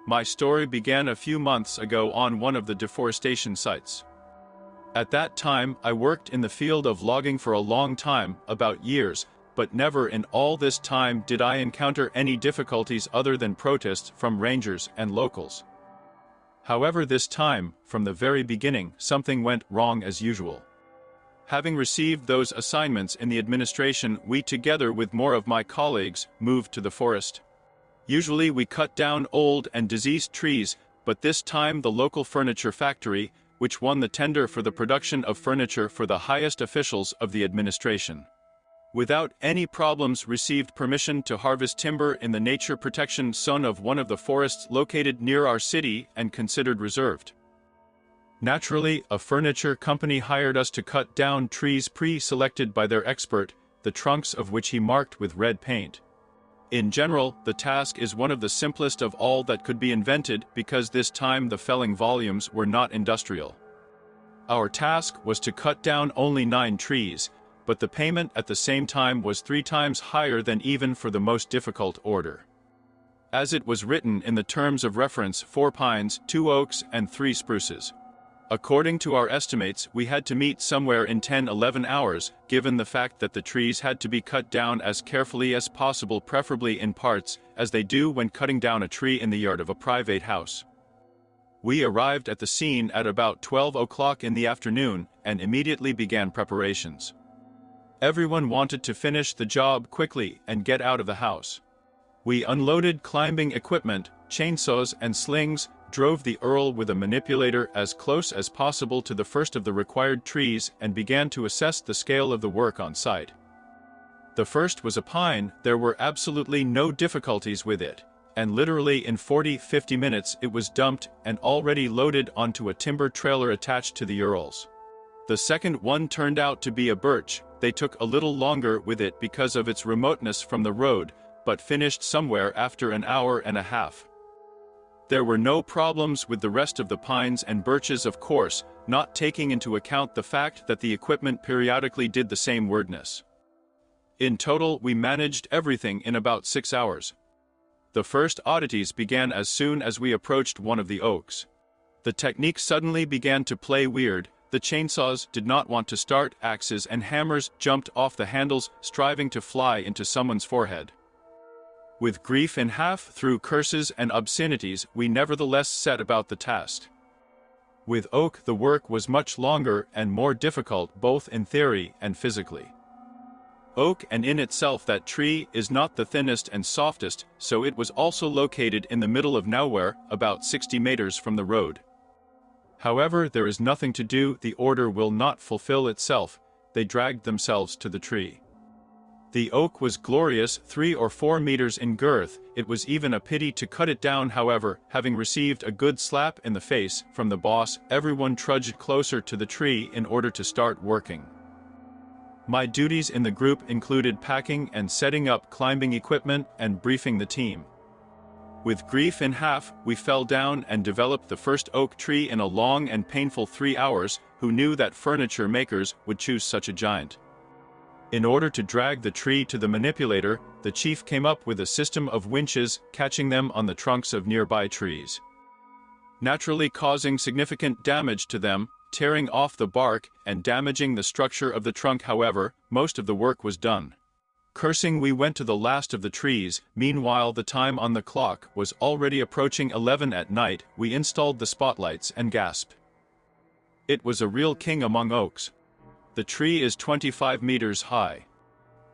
My story began a few months ago on one of the deforestation sites. At that time, I worked in the field of logging for a long time, about years, but never in all this time did I encounter any difficulties other than protests from rangers and locals. However, this time, from the very beginning, something went wrong as usual. Having received those assignments in the administration, we together with more of my colleagues moved to the forest. Usually we cut down old and diseased trees, but this time the local furniture factory, which won the tender for the production of furniture for the highest officials of the administration, without any problems received permission to harvest timber in the nature protection zone of one of the forests located near our city and considered reserved. Naturally, a furniture company hired us to cut down trees pre-selected by their expert, the trunks of which he marked with red paint. In general, the task is one of the simplest of all that could be invented because this time the felling volumes were not industrial. Our task was to cut down only 9 trees, but the payment at the same time was 3 times higher than even for the most difficult order. As it was written in the terms of reference, 4 pines, 2 oaks, and 3 spruces. According to our estimates, we had to meet somewhere in 10-11 hours, given the fact that the trees had to be cut down as carefully as possible, preferably in parts, as they do when cutting down a tree in the yard of a private house. We arrived at the scene at about 12 o'clock in the afternoon, and immediately began preparations. Everyone wanted to finish the job quickly and get out of the house. We unloaded climbing equipment, chainsaws and slings, drove the Earl with a manipulator as close as possible to the first of the required trees and began to assess the scale of the work on site. The first was a pine. There were absolutely no difficulties with it, and literally in 40-50 minutes it was dumped and already loaded onto a timber trailer attached to the Earls. The second one turned out to be a birch. They took a little longer with it because of its remoteness from the road, but finished somewhere after an hour and a half. There were no problems with the rest of the pines and birches, of course, not taking into account the fact that the equipment periodically did the same wordness. In total, we managed everything in about 6 hours. The first oddities began as soon as we approached one of the oaks. The technique suddenly began to play weird. The chainsaws did not want to start, axes and hammers jumped off the handles, striving to fly into someone's forehead. With grief in half through curses and obscenities, we nevertheless set about the task. With oak the work was much longer and more difficult both in theory and physically. Oak, and in itself that tree, is not the thinnest and softest, so it was also located in the middle of nowhere, about 60 meters from the road. However, there is nothing to do, the order will not fulfill itself. They dragged themselves to the tree. The oak was glorious, 3 or 4 meters in girth. It was even a pity to cut it down. However, having received a good slap in the face from the boss, everyone trudged closer to the tree in order to start working. My duties in the group included packing and setting up climbing equipment and briefing the team. With grief in half, we fell down and developed the first oak tree in a long and painful 3 hours. Who knew that furniture makers would choose such a giant? In order to drag the tree to the manipulator, the chief came up with a system of winches, catching them on the trunks of nearby trees, naturally causing significant damage to them, tearing off the bark and damaging the structure of the trunk. However, most of the work was done. Cursing, we went to the last of the trees. Meanwhile, the time on the clock was already approaching 11 at night. We installed the spotlights and gasped. It was a real king among oaks. The tree is 25 meters high.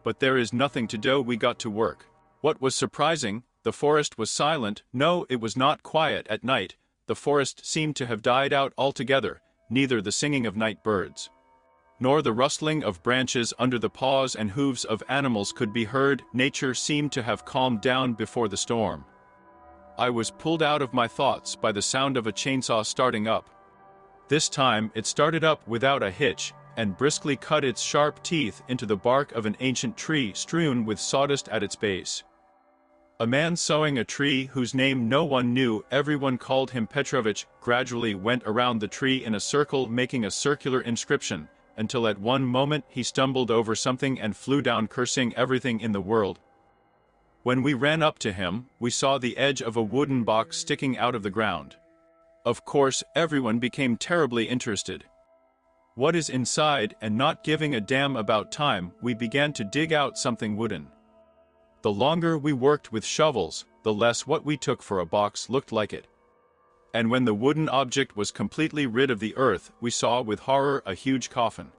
But there is nothing to do. We got to work. What was surprising, the forest was silent. No, it was not quiet at night. The forest seemed to have died out altogether. Neither the singing of night birds, nor the rustling of branches under the paws and hooves of animals could be heard. Nature seemed to have calmed down before the storm. I was pulled out of my thoughts by the sound of a chainsaw starting up. This time it started up without a hitch, and briskly cut its sharp teeth into the bark of an ancient tree strewn with sawdust at its base. A man sawing a tree whose name no one knew, everyone called him Petrovich, gradually went around the tree in a circle, making a circular inscription, until at one moment he stumbled over something and flew down, cursing everything in the world. When we ran up to him, we saw the edge of a wooden box sticking out of the ground. Of course, everyone became terribly interested. What is inside, and not giving a damn about time, we began to dig out something wooden. The longer we worked with shovels, the less what we took for a box looked like it. And when the wooden object was completely rid of the earth, we saw with horror a huge coffin.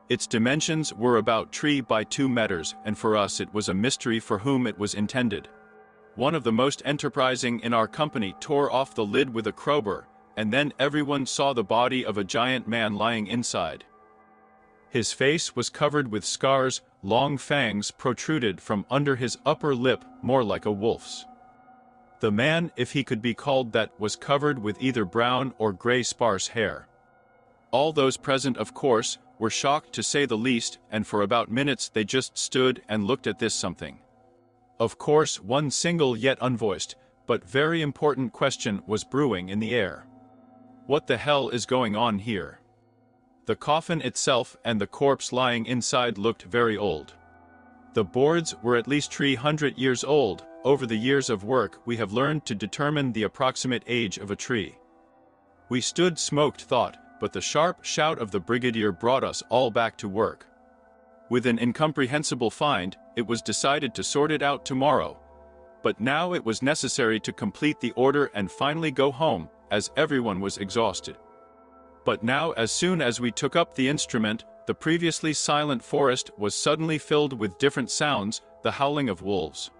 Its dimensions were about 3 by 2 meters, and for us it was a mystery for whom it was intended. One of the most enterprising in our company tore off the lid with a crowbar, and then everyone saw the body of a giant man lying inside. His face was covered with scars, long fangs protruded from under his upper lip, more like a wolf's. The man, if he could be called that, was covered with either brown or gray sparse hair. All those present, of course, were shocked to say the least, and for about minutes they just stood and looked at this something. Of course, one single yet unvoiced, but very important question was brewing in the air. What the hell is going on here? The coffin itself and the corpse lying inside looked very old. The boards were at least 300 years old. Over the years of work, we have learned to determine the approximate age of a tree. We stood smoked thought, but the sharp shout of the brigadier brought us all back to work. With an incomprehensible find, it was decided to sort it out tomorrow. But now it was necessary to complete the order and finally go home, as everyone was exhausted. But now, as soon as we took up the instrument, the previously silent forest was suddenly filled with different sounds, the howling of wolves,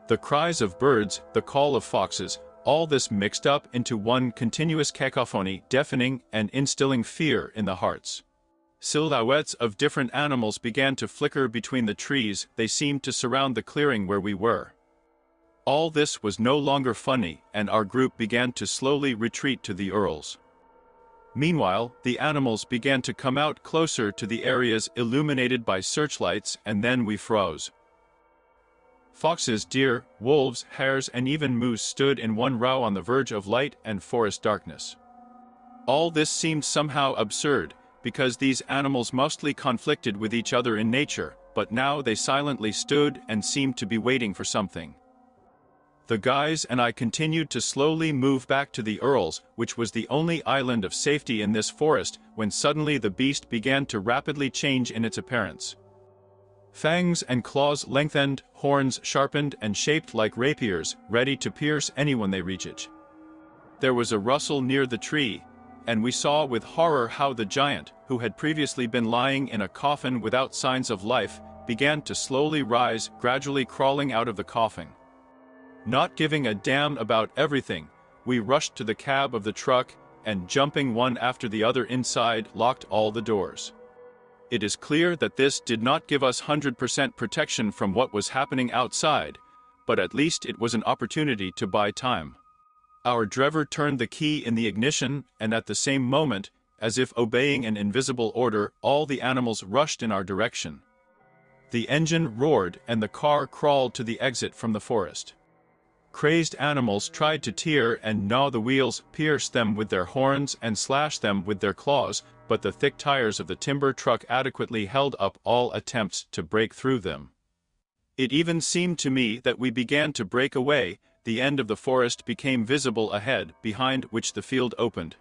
the cries of birds, the call of foxes, all this mixed up into one continuous cacophony, deafening and instilling fear in the hearts. Silhouettes of different animals began to flicker between the trees, they seemed to surround the clearing where we were. All this was no longer funny, and our group began to slowly retreat to the earls. Meanwhile, the animals began to come out closer to the areas illuminated by searchlights, and then we froze. Foxes, deer, wolves, hares, and even moose stood in one row on the verge of light and forest darkness. All this seemed somehow absurd, because these animals mostly conflicted with each other in nature, but now they silently stood and seemed to be waiting for something. The guys and I continued to slowly move back to the Earls, which was the only island of safety in this forest, when suddenly the beast began to rapidly change in its appearance. Fangs and claws lengthened, horns sharpened and shaped like rapiers, ready to pierce anyone they reached. There was a rustle near the tree, and we saw with horror how the giant, who had previously been lying in a coffin without signs of life, began to slowly rise, gradually crawling out of the coffin. Not giving a damn about everything, we rushed to the cab of the truck, and jumping one after the other inside, locked all the doors. It is clear that this did not give us 100% protection from what was happening outside, but at least it was an opportunity to buy time. Our driver turned the key in the ignition, and at the same moment, as if obeying an invisible order, all the animals rushed in our direction. The engine roared, and the car crawled to the exit from the forest. Crazed animals tried to tear and gnaw the wheels, pierce them with their horns and slash them with their claws, but the thick tires of the timber truck adequately held up all attempts to break through them. It even seemed to me that we began to break away. The end of the forest became visible ahead, behind which the field opened.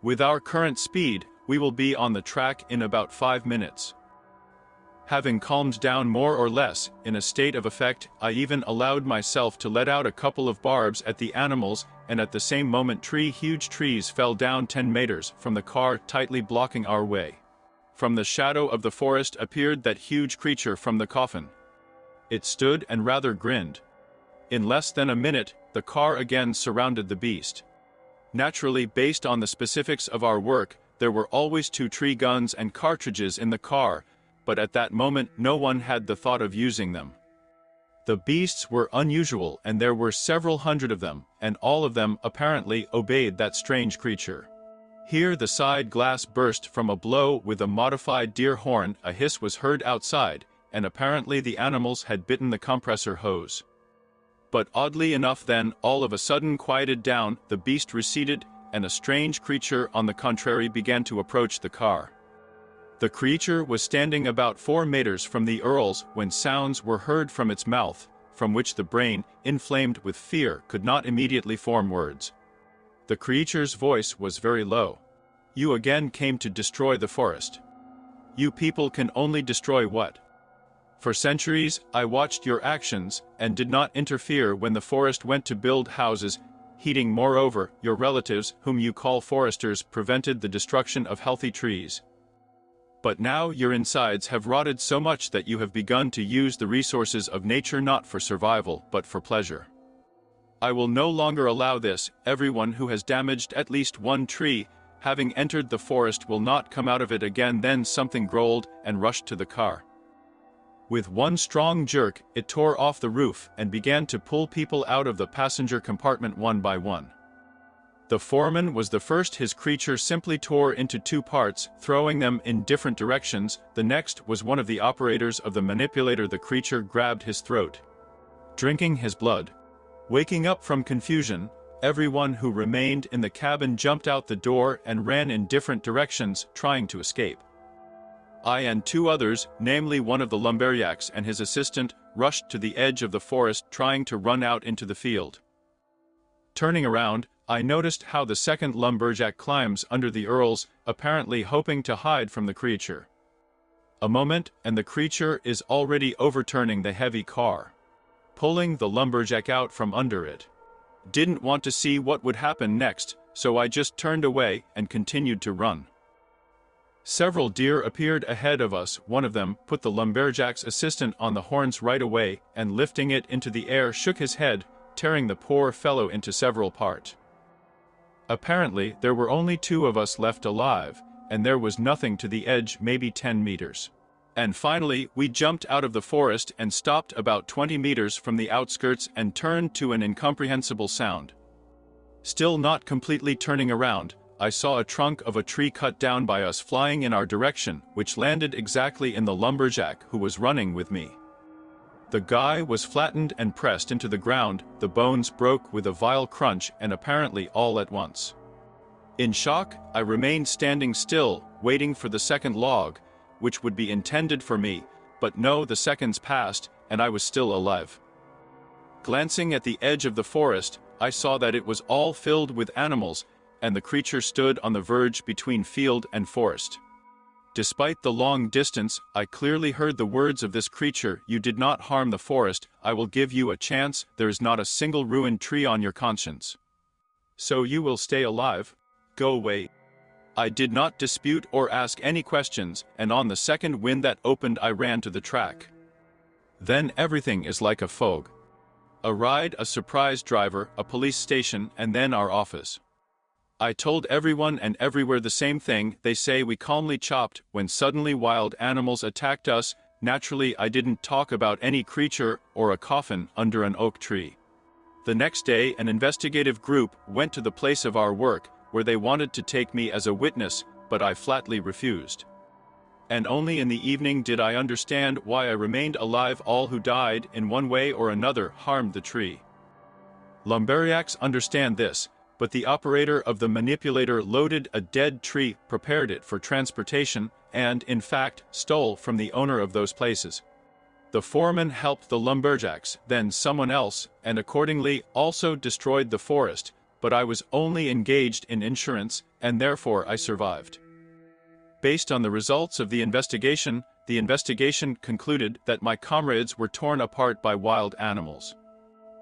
With our current speed, we will be on the track in about 5 minutes. Having calmed down more or less, in a state of effect, I even allowed myself to let out a couple of barbs at the animals, and at the same moment huge trees fell down 10 meters from the car, tightly blocking our way. From the shadow of the forest appeared that huge creature from the coffin. It stood and rather grinned. In less than a minute, the car again surrounded the beast. Naturally, based on the specifics of our work, there were always 2 tree guns and cartridges in the car, but at that moment no one had the thought of using them. The beasts were unusual, and there were several hundred of them, and all of them apparently obeyed that strange creature. Here the side glass burst from a blow with a modified deer horn, a hiss was heard outside, and apparently the animals had bitten the compressor hose. But oddly enough then, all of a sudden quieted down, the beast receded, and a strange creature on the contrary began to approach the car. The creature was standing about 4 meters from the Earls when sounds were heard from its mouth, from which the brain, inflamed with fear, could not immediately form words. The creature's voice was very low. "You again came to destroy the forest. You people can only destroy what? For centuries, I watched your actions, and did not interfere when the forest went to build houses, heating. Moreover, your relatives, whom you call foresters, prevented the destruction of healthy trees. But now your insides have rotted so much that you have begun to use the resources of nature not for survival, but for pleasure. I will no longer allow this. Everyone who has damaged at least one tree, having entered the forest, will not come out of it again." Then something growled and rushed to the car. With one strong jerk, it tore off the roof and began to pull people out of the passenger compartment one by one. The foreman was the first. His creature simply tore into two parts, throwing them in different directions. The next was one of the operators of the manipulator. The creature grabbed his throat, drinking his blood. Waking up from confusion, everyone who remained in the cabin jumped out the door and ran in different directions, trying to escape. I and two others, namely one of the lumberjacks and his assistant, rushed to the edge of the forest, trying to run out into the field. Turning around, I noticed how the second lumberjack climbs under the earls, apparently hoping to hide from the creature. A moment, and the creature is already overturning the heavy car, pulling the lumberjack out from under it. Didn't want to see what would happen next, so I just turned away and continued to run. Several deer appeared ahead of us. One of them put the lumberjack's assistant on the horns right away, and lifting it into the air shook his head, tearing the poor fellow into several parts. Apparently, there were only two of us left alive, and there was nothing to the edge, maybe 10 meters. And finally, we jumped out of the forest and stopped about 20 meters from the outskirts and turned to an incomprehensible sound. Still not completely turning around, I saw a trunk of a tree cut down by us flying in our direction, which landed exactly in the lumberjack who was running with me. The guy was flattened and pressed into the ground. The bones broke with a vile crunch, and apparently all at once. In shock, I remained standing still, waiting for the second log, which would be intended for me, but no, the seconds passed, and I was still alive. Glancing at the edge of the forest, I saw that it was all filled with animals, and the creature stood on the verge between field and forest. Despite the long distance, I clearly heard the words of this creature: "You did not harm the forest, I will give you a chance, there is not a single ruined tree on your conscience. So you will stay alive? Go away." I did not dispute or ask any questions, and on the second wind that opened I ran to the track. Then everything is like a fog. A ride, a surprise driver, a police station, and then our office. I told everyone and everywhere the same thing. They say we calmly chopped when suddenly wild animals attacked us. Naturally, I didn't talk about any creature or a coffin under an oak tree. The next day, an investigative group went to the place of our work, where they wanted to take me as a witness, but I flatly refused. And only in the evening did I understand why I remained alive. All who died, in one way or another, harmed the tree. Lumberjacks understand this, but the operator of the manipulator loaded a dead tree, prepared it for transportation, and, in fact, stole from the owner of those places. The foreman helped the lumberjacks, then someone else, and accordingly also destroyed the forest, but I was only engaged in insurance, and therefore I survived. Based on the results of the investigation concluded that my comrades were torn apart by wild animals.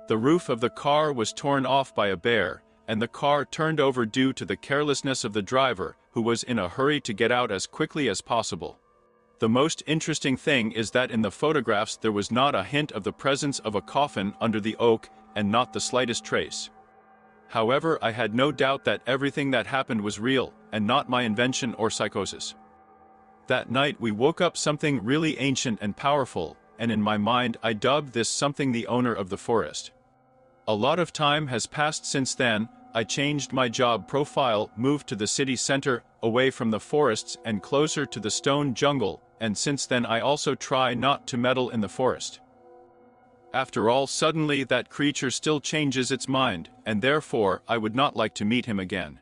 The roof of the car was torn off by a bear, and the car turned over due to the carelessness of the driver, who was in a hurry to get out as quickly as possible. The most interesting thing is that in the photographs there was not a hint of the presence of a coffin under the oak, and not the slightest trace. However, I had no doubt that everything that happened was real, and not my invention or psychosis. That night we woke up something really ancient and powerful, and in my mind I dubbed this something the owner of the forest. A lot of time has passed since then. I changed my job profile, moved to the city center, away from the forests and closer to the stone jungle, and since then I also try not to meddle in the forest. After all, suddenly that creature still changes its mind, and therefore I would not like to meet him again.